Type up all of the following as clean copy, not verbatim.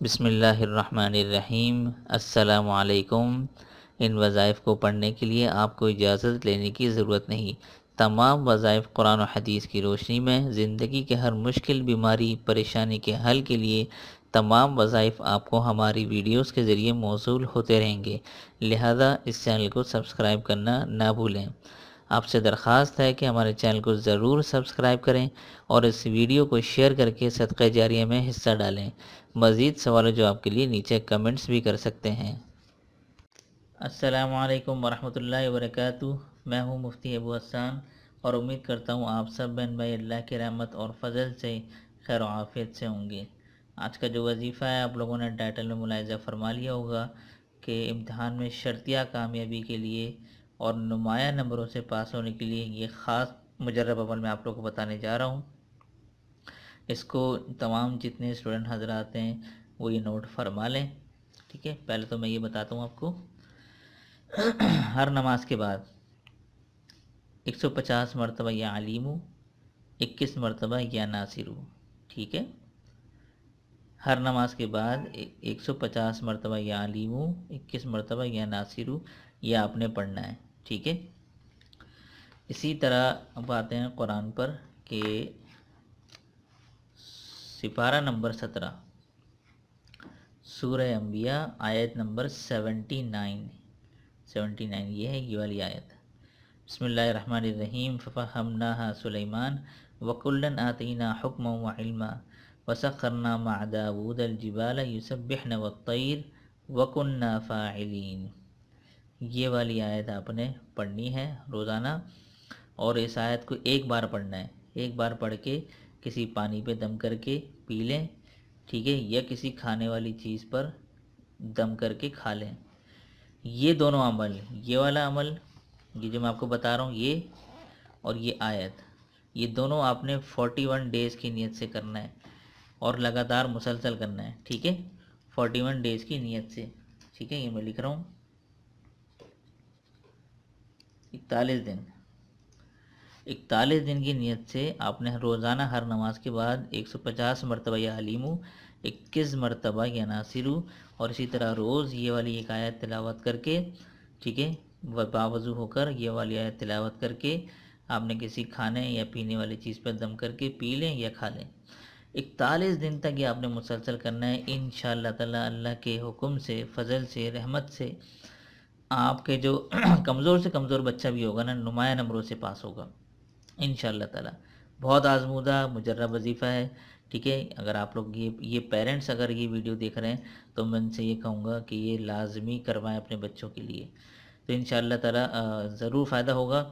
بسم اللہ الرحمن الرحیم۔ السلام علیکم۔ ان وظائف کو پڑھنے کے لیے آپ کو اجازت لینے کی ضرورت نہیں۔ تمام وظائف قرآن و حدیث کی روشنی میں زندگی کے ہر مشکل، بیماری، پریشانی کے حل کے لیے تمام وظائف آپ کو ہماری ویڈیوز کے ذریعے موصول ہوتے رہیں گے، لہذا اس چینل کو سبسکرائب کرنا نہ بھولیں۔ آپ سے درخواست ہے کہ ہمارے چینل کو ضرور سبسکرائب کریں اور اس ویڈیو کو شیئر کر کے صدقہ جاریہ میں حصہ ڈالیں۔ مزید سوال و جواب کے لیے نیچے کمنٹس بھی کر سکتے ہیں۔ السلام علیکم ورحمۃ اللہ وبرکاتہ۔ میں ہوں مفتی ابو حسان اور امید کرتا ہوں آپ سب بہن بھائی اللہ کی رحمت اور فضل سے خیر و عافیت سے ہوں گے۔ آج کا جو وظیفہ ہے آپ لوگوں نے ٹائٹل میں ملاحظہ فرما لیا ہوگا کہ امتحان میں شرطیہ کامیابی کے لیے اور نمایاں نمبروں سے پاس ہونے کے لیے یہ خاص مجرب عمل میں آپ لوگوں کو بتانے جا رہا ہوں۔ اس کو تمام جتنے اسٹوڈنٹ حضرات ہیں وہ یہ نوٹ فرما لیں، ٹھیک ہے۔ پہلے تو میں یہ بتاتا ہوں آپ کو، ہر نماز کے بعد 150 مرتبہ یا علیمو، 21 مرتبہ یا ناصرو، ٹھیک ہے۔ ہر نماز کے بعد 150 مرتبہ یا علیمو، 21 مرتبہ یا ناصرو، یہ آپ نے پڑھنا ہے، ٹھیک ہے۔ اسی طرح اب آتے ہیں قرآن پر کہ سپارہ نمبر 17 سورہ انبیاء آیت نمبر 79 یہ ہے یہ والی آیت۔ بسم اللہ الرحمن الرحیم۔ ففہمناہا سلیمان وکلاً آتینا حکما وعلما وسخرنا مع داود الجبال یسبحن والطیر وکننا فاعلین۔ یہ والی آیت آپ نے پڑھنی ہے روزانہ، اور اس آیت کو ایک بار پڑھنا ہے، ایک بار پڑھ کے کسی پانی پہ دم کر کے پی لیں، ٹھیک ہے، یا کسی کھانے والی چیز پر دم کر کے کھا لیں۔ یہ دونوں عمل، یہ والا عمل یہ جو میں آپ کو بتا رہا ہوں یہ، اور یہ آیت، یہ دونوں آپ نے 41 ڈیز کی نیت سے کرنا ہے اور لگاتار مسلسل کرنا ہے، ٹھیک ہے، 41 ڈیز کی نیت سے، ٹھیک ہے۔ یہ میں لکھ رہا ہوں 41 دن، 41 دن کی نیت سے آپ نے روزانہ ہر نماز کے بعد 150 مرتبہ یا علیمو، 21 مرتبہ یا ناصرو، اور اسی طرح روز یہ والی ایک آیت تلاوت کر کے، ٹھیک ہے، باوضو ہو کر یہ والی آیت تلاوت کر کے آپ نے کسی کھانے یا پینے والی چیز پر دم کر کے پی لیں یا کھا لیں۔ 41 دن تک یہ آپ نے مسلسل کرنا ہے، انشاءاللہ تعالی اللہ کے حکم سے، فضل سے، رحمت سے آپ کے جو کمزور سے کمزور بچہ بھی ہوگا نا، نمایاں نمبروں سے پاس ہوگا انشاءاللہ تعالی۔ بہت آزمودہ مجرب وظیفہ ہے، ٹھیک ہے۔ اگر آپ لوگ یہ پیرنٹس اگر یہ ویڈیو دیکھ رہے ہیں تو میں ان سے یہ کہوں گا کہ یہ لازمی کروائیں اپنے بچوں کے لیے، تو انشاءاللہ تعالی ضرور فائدہ ہوگا۔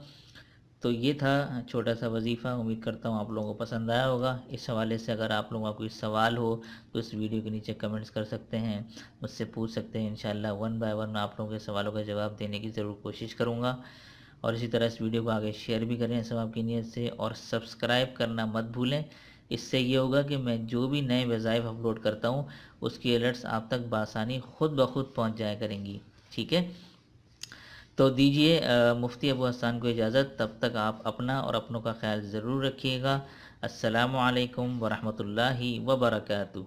تو یہ تھا چھوٹا سا وظیفہ، امید کرتا ہوں آپ لوگوں کو پسند آیا ہوگا۔ اس حوالے سے اگر آپ لوگوں کا کوئی سوال ہو تو اس ویڈیو کے نیچے کمنٹس کر سکتے ہیں، مجھ سے پوچھ سکتے ہیں، انشاءاللہ 1 بائی 1 میں آپ لوگوں کے سوالوں کا جواب دینے کی ضرور کوشش کروں گا۔ اور اسی طرح اس ویڈیو کو آگے شیئر بھی کریں ثواب کی نیت سے، اور سبسکرائب کرنا مت بھولیں۔ اس سے یہ ہوگا کہ میں جو بھی نئے وظائف اپلوڈ کرتا ہوں اس کی الرٹس آپ تک بآسانی خود بخود پہنچ جایا کریں گی، ٹھیک ہے۔ تو دیجئے مفتی ابو حسان کو اجازت، تب تک آپ اپنا اور اپنوں کا خیال ضرور رکھیے گا۔ السلام علیکم ورحمۃ اللہ وبرکاتہ۔